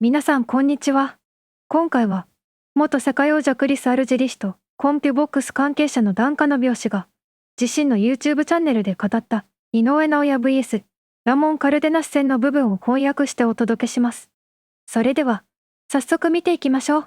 皆さんこんにちは。今回は、元世界王者クリス・アルジェリ氏とCompuBox関係者のダン・カノビオ氏が、自身の YouTube チャンネルで語った井上尚弥 vs ラモン・カルデナス戦の部分を翻訳してお届けします。それでは、早速見ていきましょう。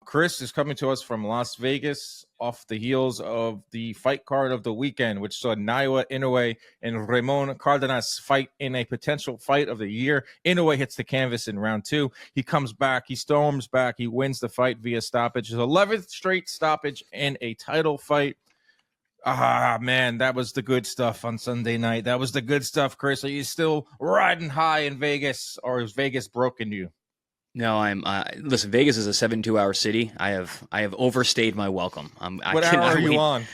Chris is coming to us from Las Vegas off the heels of the fight card of the weekend, which saw Naoya, Inoue, and Ramon Cardenas fight in a potential fight of the year. Inoue hits the canvas in round 2. He comes back. He storms back. He wins the fight via stoppage. His 11th straight stoppage in a title fight. Ah, man, that was the good stuff on Sunday night. That was the good stuff, Chris. Are you still riding high in Vegas, or is Vegas broken you? No, I'm. Listen, Vegas is a 72-hour city. I have overstayed my welcome. What hour are you on?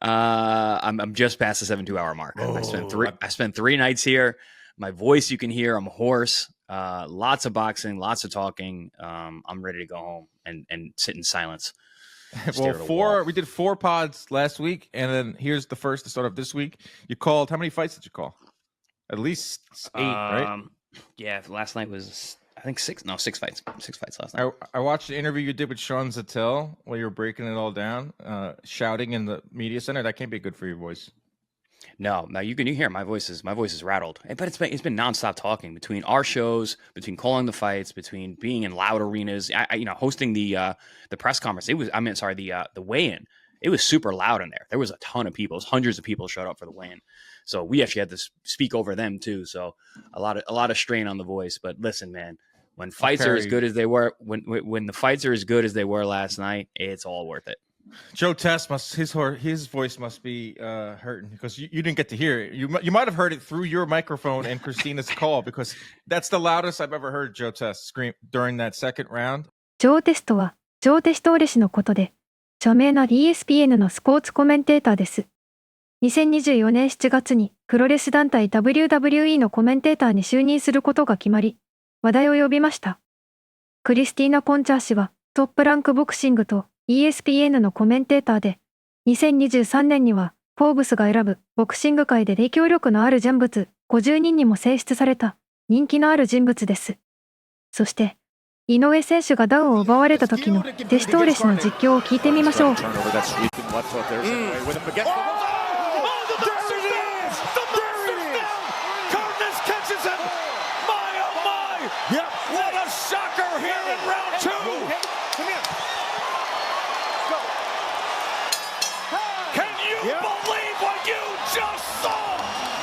I'm just past the 72-hour mark. Oh. I spent 3 nights here. My voice, you can hear. I'm hoarse. Lots of boxing, lots of talking. I'm ready to go home and sit in silence. Well, we did 4 pods last week, and then here's the first to start off this week. You called. How many fights did you call? At least 8, right? Yeah. Last night was, I think 6. No, 6 fights. 6 fights last night. I watched the interview you did with Sean Zattel while you were breaking it all down, shouting in the media center. That can't be good for your voice. No, you hear my voice is rattled. But it's been nonstop talking between our shows, between calling the fights, between being in loud arenas. Hosting the press conference. The weigh-in. It was super loud in there. There was a ton of people. Hundreds of people showed up for the weigh-in. So we actually had to speak over them too. So a lot of strain on the voice. But listen, man, when fights are as good as they were, when the fights are as good as they were last night, it's all worth it. Joe Test his voice must be hurting because you didn't get to hear it. You might have heard it through your microphone and Christina's call because that's the loudest I've ever heard Joe Test scream during that second round. ジョーテストは、ジョーテストーレ氏のことで、著名な ESPN のスポーツコメンテーターです。2024年7月にプロレス団体 WWE のコメンテーターに就任することが決まり、話題を呼びました。クリスティーナ・コンチャー氏はトップランクボクシングと ESPN のコメンテーターで、2023年にはフォーブスが選ぶボクシング界で影響力のある人物50人にも選出された人気のある人物です。そして、井上選手がダウンを奪われた時のデストーレ氏の実況を聞いてみましょう。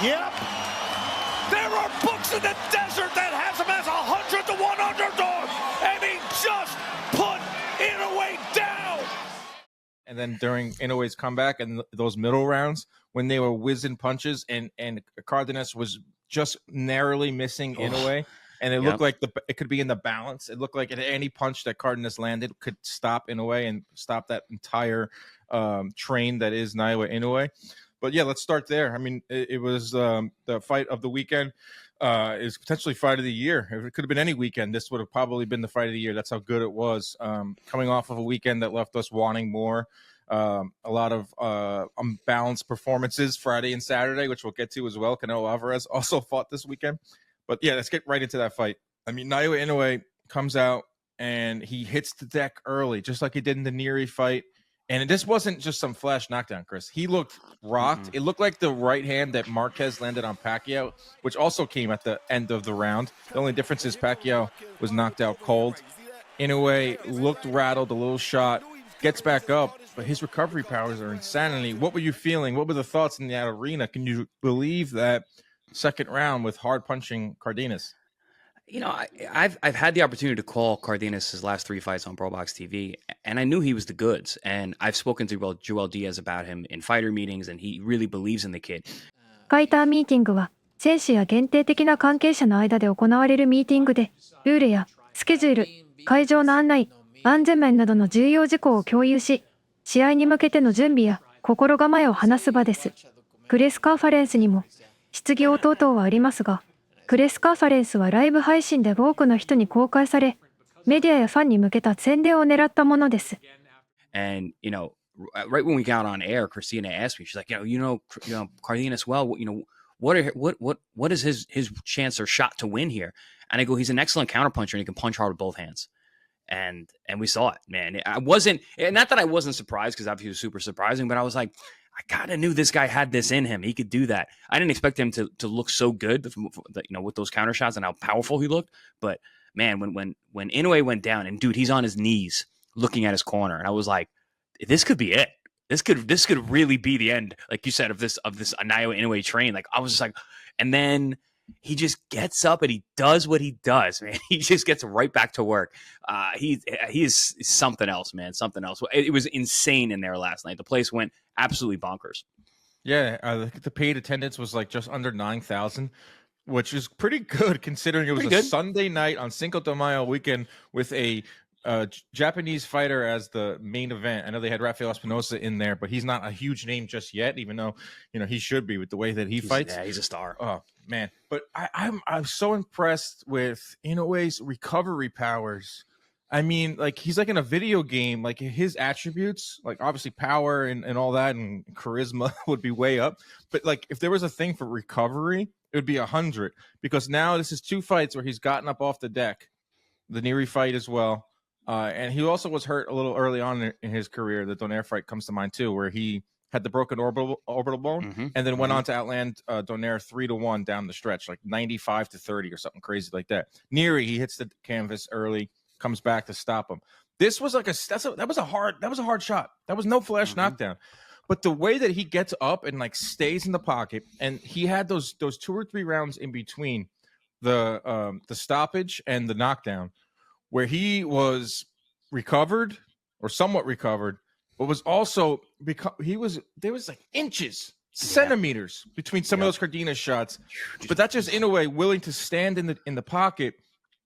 Yep. There are books in the desert that has him as 100-1 underdog, and he just put Inoue down. And then during Inoue's comeback and those middle rounds, when they were whizzing punches and Cardenas was just narrowly missing Inoue, and it looked like it could be in the balance. It looked like any punch that Cardenas landed could stop Inoue and stop that entire train that is Naoya Inoue. But yeah, let's start there. I mean, it was the fight of the weekend. Is potentially fight of the year. If it could have been any weekend, this would have probably been the fight of the year. That's how good it was. Coming off of a weekend that left us wanting more. A lot of unbalanced performances Friday and Saturday, which we'll get to as well. Canelo Alvarez also fought this weekend. But yeah, let's get right into that fight. I mean, Naoya Inoue comes out and he hits the deck early, just like he did in the Neri fight. And this wasn't just some flash knockdown, Chris. He looked rocked. It looked like the right hand that Marquez landed on Pacquiao, which also came at the end of the round. The only difference is Pacquiao was knocked out cold. Inoue looked rattled, a little shot, gets back up, but his recovery powers are insanity. What were you feeling? What were the thoughts in that arena? Can you believe that second round with hard punching Cardenas? I've had the opportunity to call Cardenas' last 3 fights on ProBox TV, and I knew he was the goods. And I've spoken to Joel Diaz about him in fighter meetings, and he really believes in the kid. ファイターミーティングは、選手や限定的な関係者の間で行われるミーティングで、ルールやスケジュール、会場の案内、安全面などの重要事項を共有し、試合に向けての準備や心構えを話す場です。プレスカンファレンスにも質疑応答等はありますが、プレスカンファレンスはライブ配信で多くの人に公開され、メディアやファンに向けた宣伝を狙ったものです。And, right when we got on air, Christina asked me, she's like, Cardenas, well, what is his chance or shot to win here? And I go, he's an excellent counterpuncher and he can punch hard with both hands. And we saw it, man. I wasn't, not that I wasn't surprised, because obviously it was super surprising, but I was like, I kind of knew this guy had this in him. He could do that. I didn't expect him to look so good, with those counter shots and how powerful he looked. But man, when Inoue went down, and dude, he's on his knees looking at his corner, and I was like, this could be it. This could really be the end, like you said, of this Naoya Inoue train. Like, I was just like, and then he just gets up and he does what he does, man. He just gets right back to work. He is something else, man. Something else. It was insane in there last night. The place went absolutely bonkers. Yeah, the paid attendance was like just under 9,000, which is pretty good considering it was a Sunday night on Cinco de Mayo weekend with a Japanese fighter as the main event. I know they had Rafael Espinosa in there, but he's not a huge name just yet, even though he should be with the way that he fights. Yeah, he's a star. Oh man, but I'm so impressed with Inoue's recovery powers. I mean, like, he's like in a video game. Like, his attributes, like obviously power and all that, and charisma would be way up. But like, if there was a thing for recovery, it would be 100, because now this is 2 fights where he's gotten up off the deck. The Neri fight as well. And he also was hurt a little early on in his career. The Donaire fight comes to mind too, where he had the broken orbital bone, and then went on to outland Donaire 3-1 down the stretch, like 95-30 or something crazy like that. Neri, he hits the canvas early, comes back to stop him. This was like that was a hard shot. That was no flash knockdown. But the way that he gets up and like stays in the pocket, and he had those 2 or 3 rounds in between the stoppage and the knockdown, where he was recovered or somewhat recovered, but was also there was like inches, centimeters between some of those Cardenas shots. But that's just Inoue willing to stand in the pocket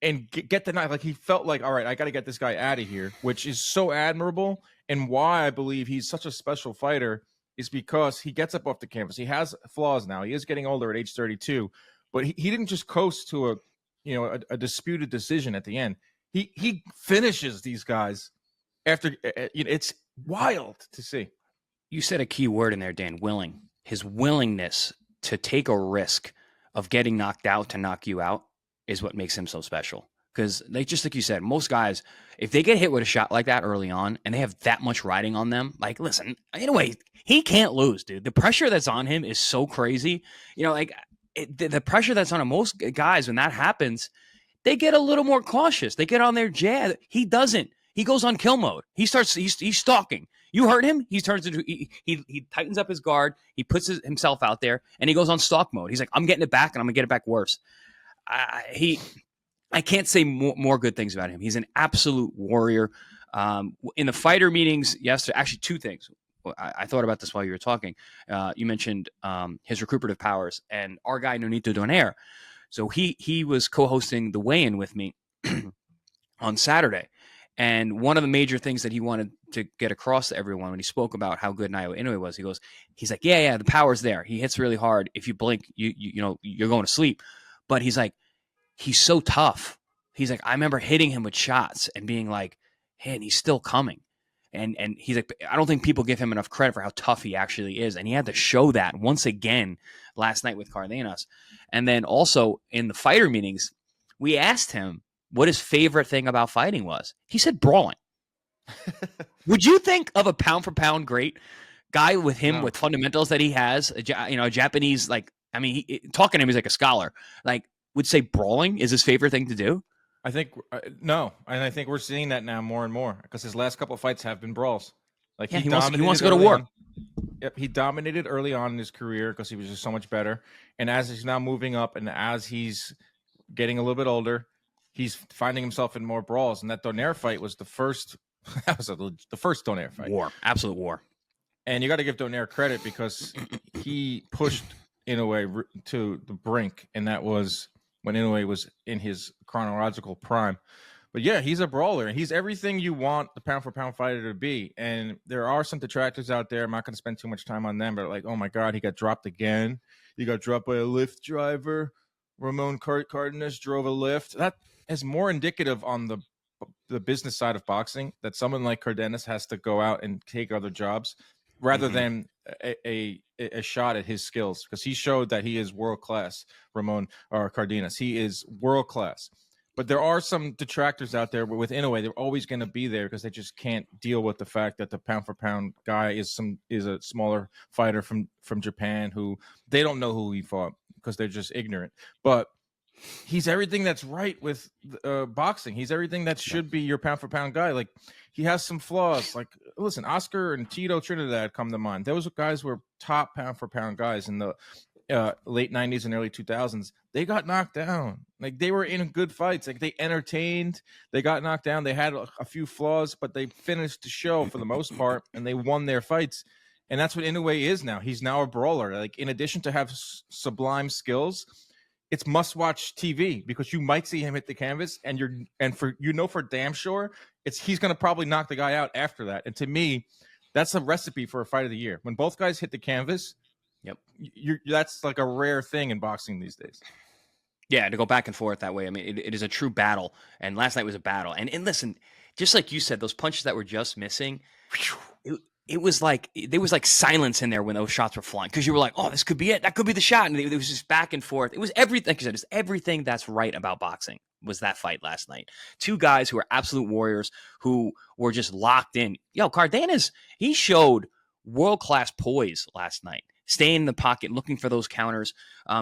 and get the knife. Like, he felt like, all right, I got to get this guy out of here, which is so admirable. And why I believe he's such a special fighter is because he gets up off the canvas. He has flaws now. He is getting older at age 32, but he didn't just coast to a disputed decision at the end. He finishes these guys after. It's wild to see. You said a key word in there, Dan. Willing. His willingness to take a risk of getting knocked out to knock you out is what makes him so special. Because, just like you said, most guys, if they get hit with a shot like that early on and they have that much riding on them, like, listen, anyway, he can't lose, dude. The pressure that's on him is so crazy. The pressure that's on him, most guys, when that happens, they get a little more cautious. They get on their jab. He doesn't. He goes on kill mode. He's stalking. You hurt him, he turns into he tightens up his guard. He puts himself out there, and he goes on stalk mode. He's like, I'm getting it back, and I'm gonna get it back worse. I can't say more good things about him. He's an absolute warrior. In the fighter meetings yesterday, actually 2 things. I thought about this while you were talking. You mentioned his recuperative powers, and our guy Nonito Donaire. So he was co-hosting the weigh-in with me on Saturday. And one of the major things that he wanted to get across to everyone when he spoke about how good Naoya Inoue was, he's like, yeah, the power's there. He hits really hard. If you blink, you're going to sleep. But he's like, he's so tough. He's like, I remember hitting him with shots and being like, hey, and he's still coming. And he's like, I don't think people give him enough credit for how tough he actually is. And he had to show that once again last night with Cardenas. And then also in the fighter meetings, we asked him what his favorite thing about fighting was. He said brawling. Would you think of a pound for pound great guy with him with fundamentals that he has, a Japanese, like, I mean, talking to him, he's like a scholar, like, would say brawling is his favorite thing to do? I think no, and I think we're seeing that now more and more because his last couple of fights have been brawls. Like, he wants to go to war. Yep, he dominated early on in his career because he was just so much better. And as he's now moving up, and as he's getting a little bit older, he's finding himself in more brawls. And that Donaire fight was the first. That was the first Donaire fight. War, absolute war. And you got to give Donaire credit because he pushed Inoue to the brink, and that was when Inoue was in his chronological prime. But yeah, he's a brawler, and he's everything you want the pound-for-pound fighter to be. And there are some detractors out there. I'm not going to spend too much time on them, but like, oh my God, he got dropped again. He got dropped by a Lyft driver. Ramon Cardenas drove a Lyft. That is more indicative on the business side of boxing, that someone like Cardenas has to go out and take other jobs. rather than a shot at his skills, because he showed that he is world class. Ramon or Cardenas, he is world class. But there are some detractors out there. But with Inoue, they're always going to be there because they just can't deal with the fact that the pound for pound guy is a smaller fighter from Japan who they don't know who he fought because they're just ignorant. But he's everything that's right with boxing. He's everything that should be your pound for pound guy. Like, he has some flaws. Like, listen, Oscar and Tito Trinidad come to mind. Those guys were top pound for pound guys in the late 90s and early 2000s. They got knocked down. Like, they were in good fights. Like, they entertained. They got knocked down. They had a few flaws, but they finished the show for the most part, and they won their fights. And that's what Inoue is now. He's now a brawler. Like, in addition to have sublime skills, it's must-watch TV because you might see him hit the canvas, and for damn sure he's going to probably knock the guy out after that. And to me, that's a recipe for a fight of the year. When both guys hit the canvas, yep, that's like a rare thing in boxing these days. Yeah, to go back and forth that way. I mean, it is a true battle, and last night was a battle. And listen, just like you said, those punches that were just missing, it was like there was like silence in there when those shots were flying, because you were like, oh, this could be it. That could be the shot. And it was just back and forth. It was everything. Like you said, it's everything that's right about boxing was that fight last night. Two guys who are absolute warriors who were just locked in. Yo, Cardenas, he showed world-class poise last night. Staying in the pocket, looking for those counters.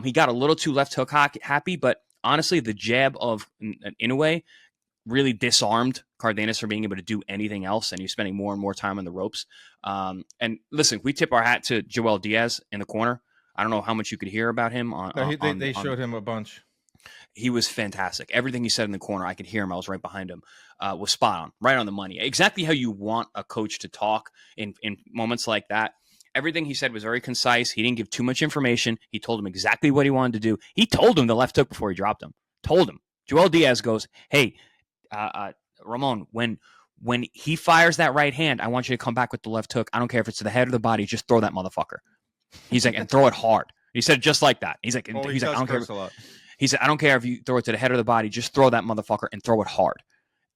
He got a little too left hook happy, but honestly, the jab of Inoue really disarmed Cardenas from being able to do anything else, and he's spending more and more time on the ropes. And listen, we tip our hat to Joel Diaz in the corner. I don't know how much you could hear about him. They showed him a bunch. He was fantastic. Everything he said in the corner, I could hear him. I was right behind him. Was spot on, right on the money. Exactly how you want a coach to talk in moments like that. Everything he said was very concise. He didn't give too much information. He told him exactly what he wanted to do. He told him the left hook before he dropped him. Told him. Joel Diaz goes, hey, Ramon, when he fires that right hand, I want you to come back with the left hook. I don't care if it's to the head or the body. Just throw that motherfucker. He's like, and throw it hard. He said it just like that. He's like, I don't care. He said, I don't care if you throw it to the head or the body. Just throw that motherfucker and throw it hard.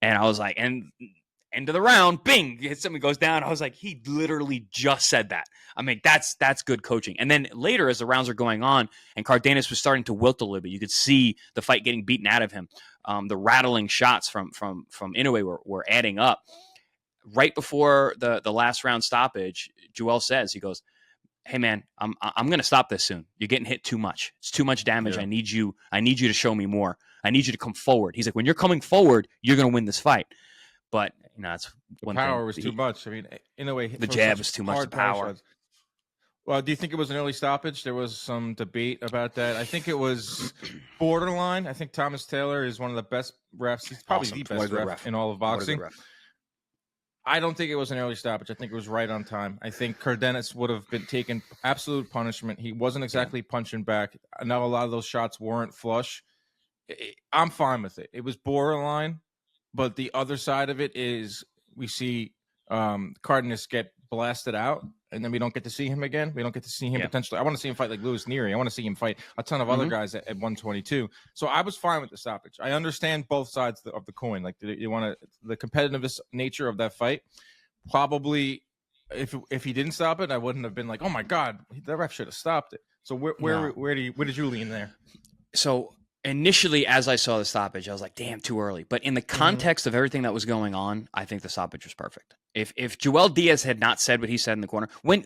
And I was like, and end of the round, bing, something goes down. I was like, he literally just said that. I mean, that's good coaching. And then later, as the rounds are going on, and Cardenas was starting to wilt a little bit, you could see the fight getting beaten out of him. The rattling shots from Inoue were adding up. Right before the last round stoppage, Joel says, he goes, hey man, I'm going to stop this soon. You're getting hit too much. It's too much damage. Yeah. I need you to show me more. I need you to come forward. He's like, when you're coming forward, you're going to win this fight. But it's one thing. The power was too much. I mean, in a way, the jab was too much. The power. Well, do you think it was an early stoppage? There was some debate about that. I think it was borderline. I think Thomas Taylor is one of the best refs. He's probably the best ref in all of boxing. I don't think it was an early stoppage. I think it was right on time. I think Cardenas would have been taken absolute punishment. He wasn't exactly punching back. I know a lot of those shots weren't flush. I'm fine with it. It was borderline. But the other side of it is we see Cardenas get blasted out, and then we don't get to see him again. We don't get to see him potentially. I want to see him fight like Louis Neary. I want to see him fight a ton of other guys at 122. So I was fine with the stoppage. I understand both sides of the coin. Like, you want to the competitive nature of that fight. Probably, if he didn't stop it, I wouldn't have been like, oh my god, the ref should have stopped it. So where did you lean there? So initially, as I saw the stoppage, I was like, damn, too early. But in the context of everything that was going on, I think the stoppage was perfect. If Joel Diaz had not said what he said in the corner, when,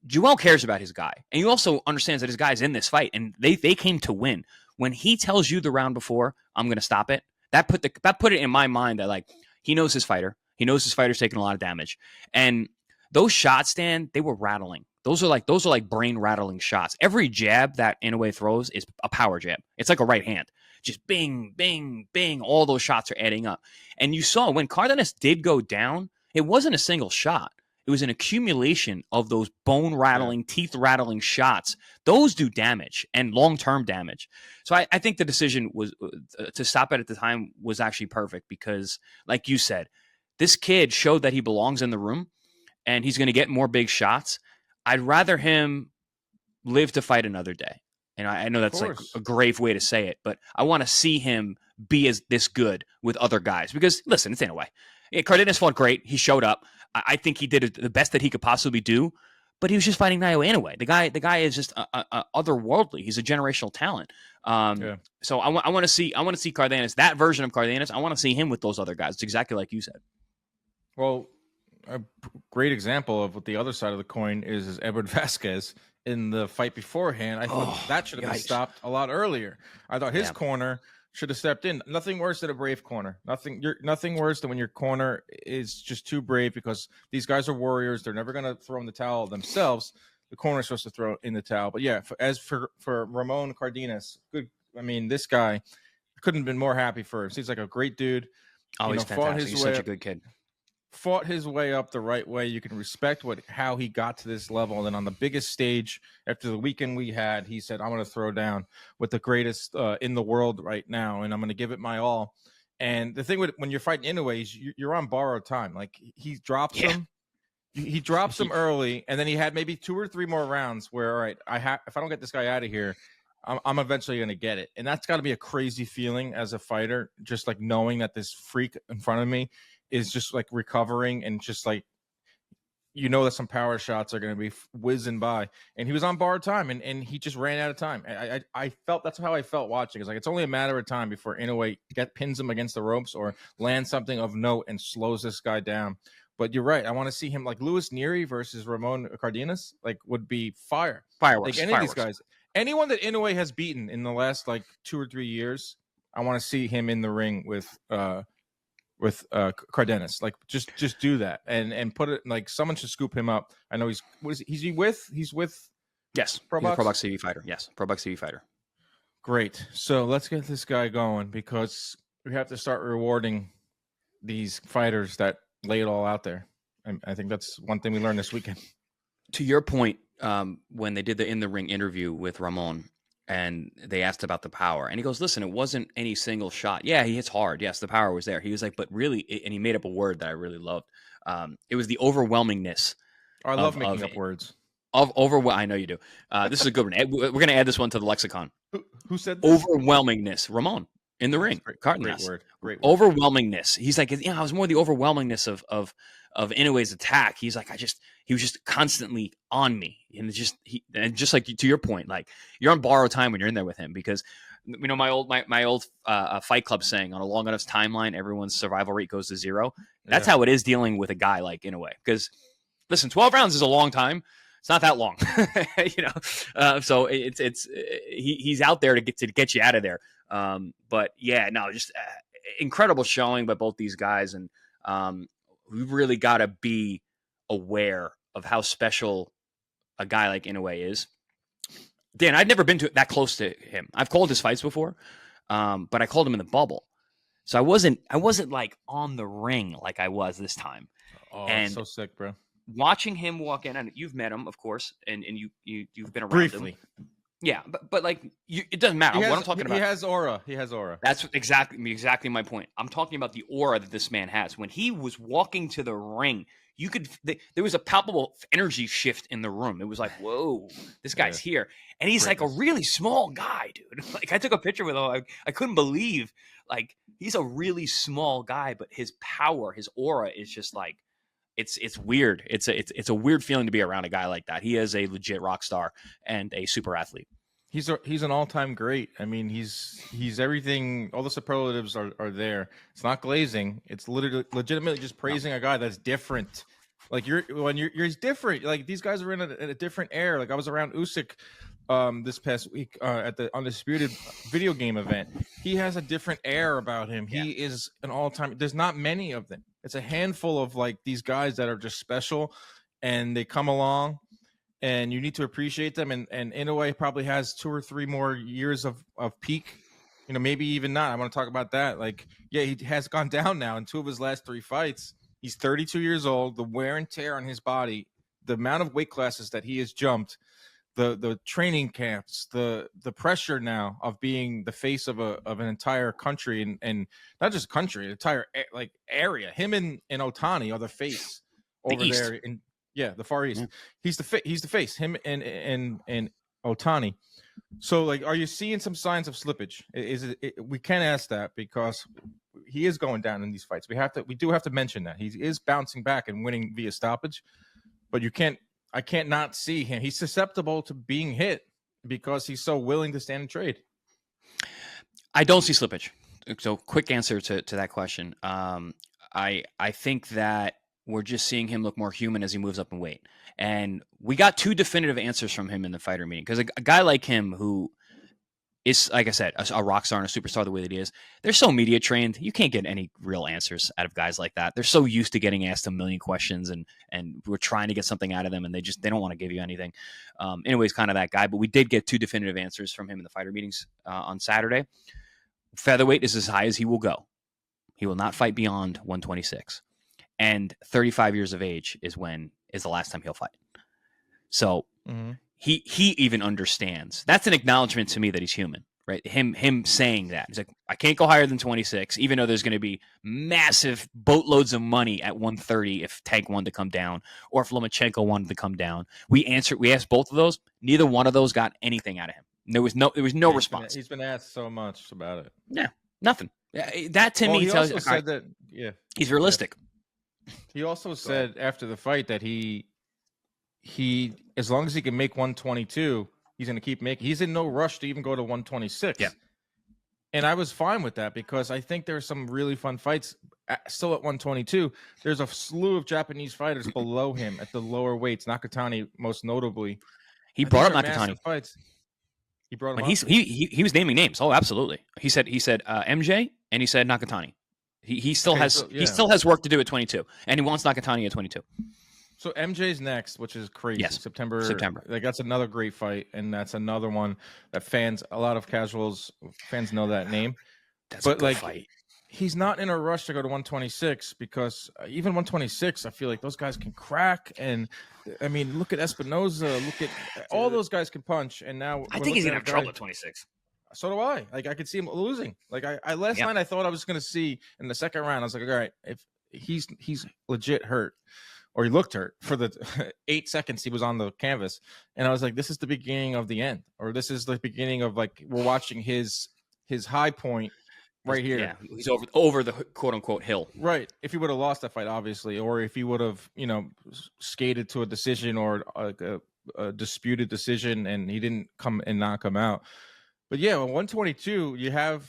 Joel cares about his guy. And he also understands that his guy's in this fight, and they came to win. When he tells you the round before, I'm going to stop it, that put it in my mind that, like, he knows his fighter. He knows his fighter's taking a lot of damage. And those shots, Dan, they were rattling. Those are like brain rattling shots. Every jab that Inoue throws is a power jab. It's like a right hand. Just bing, bing, bing. All those shots are adding up. And you saw when Cardenas did go down, it wasn't a single shot. It was an accumulation of those bone rattling, teeth rattling shots. Those do damage and long-term damage. So I think the decision was to stop it at the time was actually perfect because, like you said, this kid showed that he belongs in the room and he's going to get more big shots. I'd rather him live to fight another day. And I know that's like a grave way to say it, but I want to see him be as this good with other guys because, listen, it's Inoue. Cardenas fought great. He showed up. I think he did the best that he could possibly do. but he was just fighting Naoya Inoue. The guy is just otherworldly. He's a generational talent. So I want to see Cardenas, that version of Cardenas. I want to see him with those other guys. It's exactly like you said. Well, a great example of what the other side of the coin is Edward Vasquez in the fight beforehand. I thought that should have been stopped a lot earlier. I thought his corner should have stepped in. Nothing worse than a brave corner. Nothing worse than when your corner is just too brave, because these guys are warriors. They're never going to throw in the towel themselves. The corner is supposed to throw in the towel. But yeah, as for Ramon Cardenas, good. I mean, this guy couldn't have been more happy for him. Seems like a great dude. Oh, he's fantastic. He's such a good kid. Fought his way up the right way. You can respect how he got to this level. And then on the biggest stage, after the weekend we had, he said, I'm going to throw down with the greatest in the world right now, and I'm going to give it my all. And the thing with when you're fighting Inoue is you're on borrowed time. Like, he drops him. He drops him early, and then he had maybe 2 or 3 more rounds where, all right, if I don't get this guy out of here, I'm eventually going to get it. And that's got to be a crazy feeling as a fighter, just like knowing that this freak in front of me is just like recovering, and just like, that some power shots are going to be whizzing by. And he was on borrowed time, and he just ran out of time. I felt that's how I felt watching. It's like, it's only a matter of time before Inoue pins him against the ropes or lands something of note and slows this guy down. But you're right. I want to see him like Luis Nery versus Ramon Cardenas, like, would be fireworks. Like any of these guys, anyone that Inoue has beaten in the last like 2 or 3 years, I want to see him in the ring with Cardenas. Like, just do that and put it, like, someone should scoop him up. I know he's with yes, ProBox? ProBox TV fighter. Yes, ProBox TV fighter. Great. So let's get this guy going, because we have to start rewarding these fighters that lay it all out there. I think that's one thing we learned this weekend. To your point, when they did the in the ring interview with Ramon, and they asked about the power, and he goes, listen, it wasn't any single shot. Yeah, he hits hard. Yes, the power was there. He was like, but really, and he made up a word that I really loved. It was the overwhelmingness. I love making up words. I know you do. This is a good one. We're going to add this one to the lexicon. Who said this? Overwhelmingness. Ramon in the ring. Great word. Overwhelmingness. He's like, I was more the overwhelmingness of Inoue's attack. He's like, he was just constantly on me. And it's just like, to your point, like, you're on borrowed time when you're in there with him, because my old Fight Club saying, on a long enough timeline, everyone's survival rate goes to 0. That's how it is dealing with a guy like Inoue. Because listen, 12 rounds is a long time. It's not that long, so he's out there to get you out of there. But yeah, no, just incredible showing by both these guys, and we really got to be aware of how special a guy like Inoue is. Dan, I'd never been that close to him. I've called his fights before, but I called him in the bubble, so I wasn't like on the ring like I was this time. Oh, and so sick, bro. Watching him walk in, and you've met him, of course, and you've been around briefly. Him. Yeah, but like, it doesn't matter. What I'm talking about. He has aura. That's exactly my point. I'm talking about the aura that this man has. When he was walking to the ring, there was a palpable energy shift in the room. It was like, whoa, this guy's here. And he's like a really small guy, dude. Like, I took a picture with him. I couldn't believe, like, he's a really small guy, but his power, his aura is just like, it's weird. It's a weird feeling to be around a guy like that. He is a legit rock star and a super athlete. He's an all-time great. I mean, he's everything. All the superlatives are there. It's not glazing. It's literally legitimately just praising a guy that's different. Like, you're different. Like, these guys are in a different era. Like, I was around Usyk this past week at the Undisputed video game event. He has a different air about him. He is an all-time. There's not many of them. It's a handful of, like, these guys that are just special, and they come along, and you need to appreciate them. And Inoue probably has 2 or 3 more years of peak, maybe even not. I want to talk about that. Like, yeah, he has gone down now in 2 of his last 3 fights. He's 32 years old. The wear and tear on his body, the amount of weight classes that he has jumped, the training camps, the pressure now of being the face of an entire country, and not just country, an entire area. Him and Otani are the face over there in the Far East. He's the face. Him and Otani. So, like, are you seeing some signs of slippage? We can't ask that, because he is going down in these fights. We do have to mention that he is bouncing back and winning via stoppage, but you can't I can't not see him. He's susceptible to being hit because he's so willing to stand and trade. I don't see slippage. So quick answer to that question. I think that we're just seeing him look more human as he moves up in weight. And we got 2 definitive answers from him in the fighter meeting. Because a guy like him who is, like I said, a rock star and a superstar the way that he is, they're so media trained. You can't get any real answers out of guys like that. They're so used to getting asked a million questions and we're trying to get something out of them and they don't want to give you anything. Anyways, kind of that guy. But we did get 2 definitive answers from him in the fighter meetings on Saturday. Featherweight is as high as he will go. He will not fight beyond 126. And 35 years of age is the last time he'll fight. So he even understands. That's an acknowledgement to me that he's human, right? Him saying that. He's like, I can't go higher than 26, even though there's going to be massive boatloads of money at 130 if Tank wanted to come down or if Lomachenko wanted to come down. We asked both of those. Neither one of those got anything out of him. There was no response. He's been asked so much about it. Yeah, nothing. That to me tells you said that. Yeah, he's realistic. He also said after the fight that he as long as he can make 122, he's going to keep making. He's in no rush to even go to 126. Yeah, and I was fine with that because I think there's some really fun fights still at 122. There's a slew of Japanese fighters below him at the lower weights. Nakatani, most notably. He brought up Nakatani. Fights. He brought him up. He was naming names. Oh, absolutely. He said MJ and he said Nakatani. He still has work to do at 22, and he wants Nakatani at 22. So MJ's next, which is crazy. Yes. September. Like that's another great fight, and that's another one that a lot of casuals fans know that name. That's a good fight. He's not in a rush to go to 126 because even 126, I feel like those guys can crack. And I mean, look at Espinoza. Look at all those guys can punch. And now I think he's gonna have trouble at 26. So do I. Like I could see him losing. Like I last night I thought I was gonna see in the second round. I was like, all right, if he's legit hurt, or he looked hurt for the 8 seconds he was on the canvas, and I was like, this is the beginning of the end, or this is the beginning of like we're watching his high point right here. Yeah, he's over the quote unquote hill. Right. If he would have lost that fight, obviously, or if he would have skated to a decision or a disputed decision, and he didn't come and knock him out. But yeah, 122, you have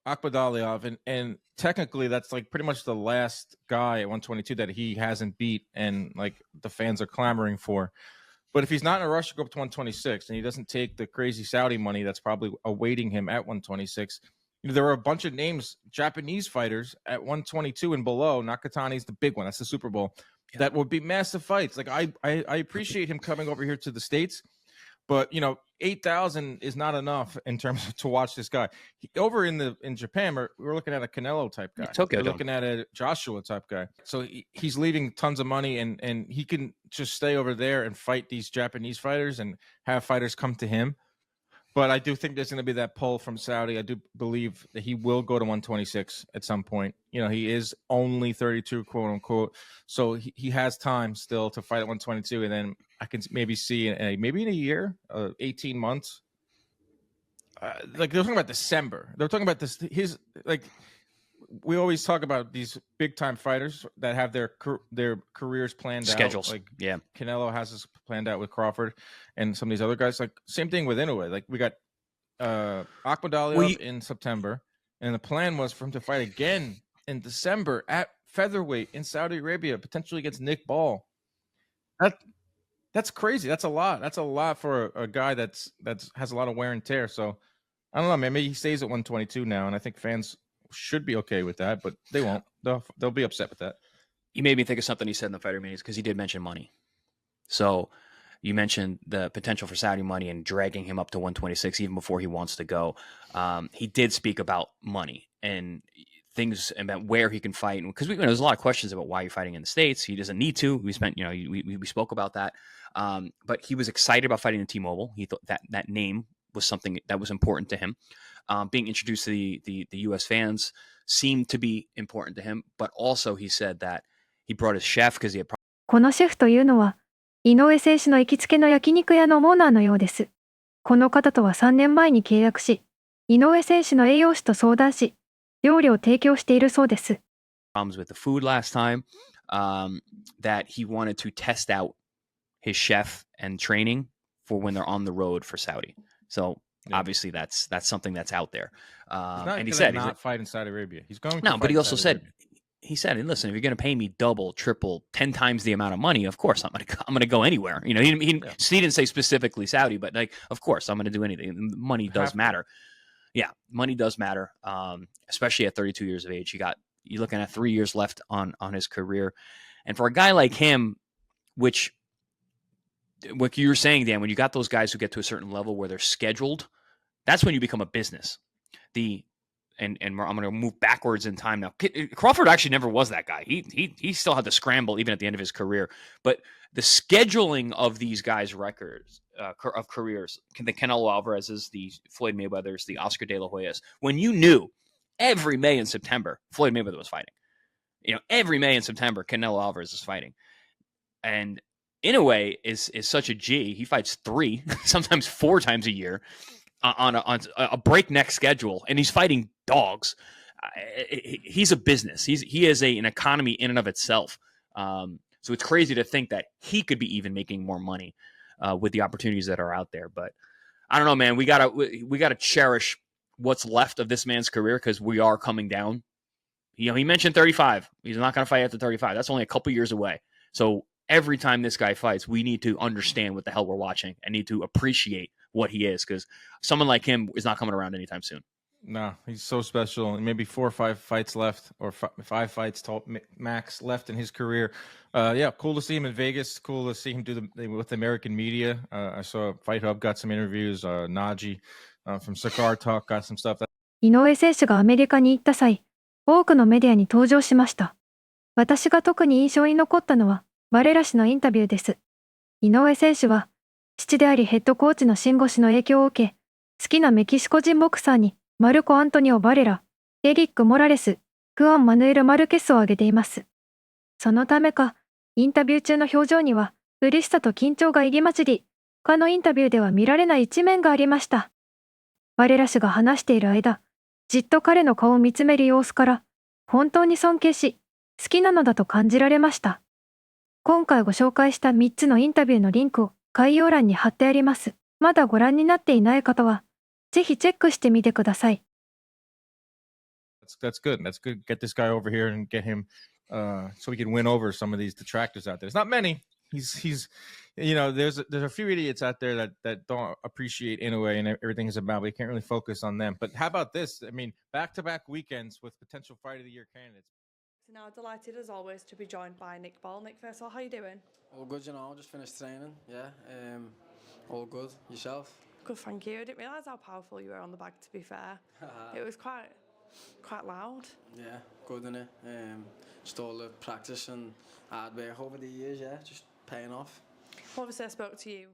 Akhmadaliev, and technically that's like pretty much the last guy at 122 that he hasn't beat, and like the fans are clamoring for. But if he's not in a rush to go up to 126 and he doesn't take the crazy Saudi money that's probably awaiting him at 126, there are a bunch of names, Japanese fighters at 122 and below. Nakatani's the big one. That's the Super Bowl. Yeah. That would be massive fights. Like I appreciate him coming over here to the States. But 8,000 is not enough in terms of to watch this guy. Over in Japan, we're looking at a Canelo type guy. We're looking at a Joshua type guy. So he's leaving tons of money, and he can just stay over there and fight these Japanese fighters and have fighters come to him. But I do think there's going to be that pull from Saudi. I do believe that he will go to 126 at some point. He is only 32, quote unquote. So he has time still to fight at 122. And then I can maybe see maybe in a year, 18 months. Like they're talking about December. They're talking about this. We always talk about these big time fighters that have their careers planned schedules. Like Canelo has this planned out with Crawford and some of these other guys. Like same thing with Inoue. Like we got Akhmadaliev in September, and the plan was for him to fight again in December at featherweight in Saudi Arabia, potentially against Nick Ball. That's crazy. That's a lot. That's a lot for a guy that's has a lot of wear and tear. So I don't know, man. Maybe he stays at 122 now, and I think fans should be okay with that, but they won't. They'll be upset with that. You made me think of something he said in the fighter meetings because he did mention money. So you mentioned the potential for Saudi money and dragging him up to 126 even before he wants to go. He did speak about money and things about where he can fight, because there's a lot of questions about why you're fighting in the States. He doesn't need to. We spoke about that, but he was excited about fighting in T-Mobile. He thought that name was something that was important to him. Being introduced to the U.S. fans seemed to be important to him, but also he said that he brought his chef because he had. このシェフというのは、井上選手の行きつけの焼肉屋のオーナーのようです。この方とは3年前に契約し、井上選手の栄養士と相談し、料理を提供しているそうです。Problems with the food last time, that he wanted to test out his chef and training for when they're on the road for Saudi. So obviously that's something that's out there. And he said, not fight in Saudi Arabia. He's going to no, fight but he in also Saudi said, Arabia. he said, listen, if you're going to pay me double, triple, 10 times the amount of money, of course I'm going to go anywhere. You know, he didn't say specifically Saudi, but like, of course I'm going to do anything. Money does matter. Yeah, money does matter, especially at 32 years of age. You're looking at 3 years left on his career. And for a guy like him, which what you were saying, Dan, when you got those guys who get to a certain level where they're scheduled, that's when you become a business. And I'm going to move backwards in time now. Crawford actually never was that guy. He still had to scramble even at the end of his career. But the scheduling of these guys' records of careers, the Canelo Alvarez's, the Floyd Mayweather's, the Oscar De La Hoya's, when you knew every May and September Floyd Mayweather was fighting, you know, every May and September Canelo Alvarez is fighting, and Inoue is such a G. He fights 3, sometimes 4 times a year on a breakneck schedule, and he's fighting dogs. He's a business. He is an economy in and of itself. So it's crazy to think that he could be even making more money with the opportunities that are out there. But I don't know, man. We gotta cherish what's left of this man's career because we are coming down. You know, he mentioned 35. He's not going to fight after 35. That's only a couple years away. So every time this guy fights, we need to understand what the hell we're watching and need to appreciate what he is because someone like him is not coming around anytime soon. No, he's so special. And maybe 4 or 5 fights left, or 5 fights max left in his career. Yeah, cool to see him in Vegas. Cool to see him do with the American media. I saw Fight Hub got some interviews. Najee from Cigar Talk got some stuff. 井上選手がアメリカに行った際、多くのメディアに登場しました。私が特に印象に残ったのは、バレラ氏のインタビューです。井上選手は、父でありヘッドコーチのシンゴ氏の影響を受け、好きなメキシコ人ボクサーに、マルコ・アントニオ・バレラ、エリック・モラレス、クアン・マヌエル・マルケスを挙げています。そのためか、インタビュー中の表情には、嬉しさと緊張が入り混じり、他のインタビューでは見られない一面がありました。バレラ氏が話している間、じっと彼の顔を見つめる様子から、本当に尊敬し、好きなのだと感じられました。今回ご紹介した3つのインタビューのリンクを概要欄に貼ってあります。まだご覧になっていない方は、ぜひチェックしてみてください。That's good. That's good. Get this guy over here and get him so we can win over some of these detractors out there. There's not many. He's you know, there's a few idiots out there that don't appreciate Inoue and everything is about. We can't really focus on them. But how about this? I mean, back-to-back weekends with potential Fight of the Year candidates. So now delighted as always to be joined by Nick Ball. Nick, first of all, how you doing? All good, you know, just finished training, yeah. All good. Yourself? Good, thank you. I didn't realise how powerful you were on the bag, to be fair. It was quite loud. Yeah, good, innit? Just all the practice and hard work over the years, yeah, just paying off. Obviously, I spoke to you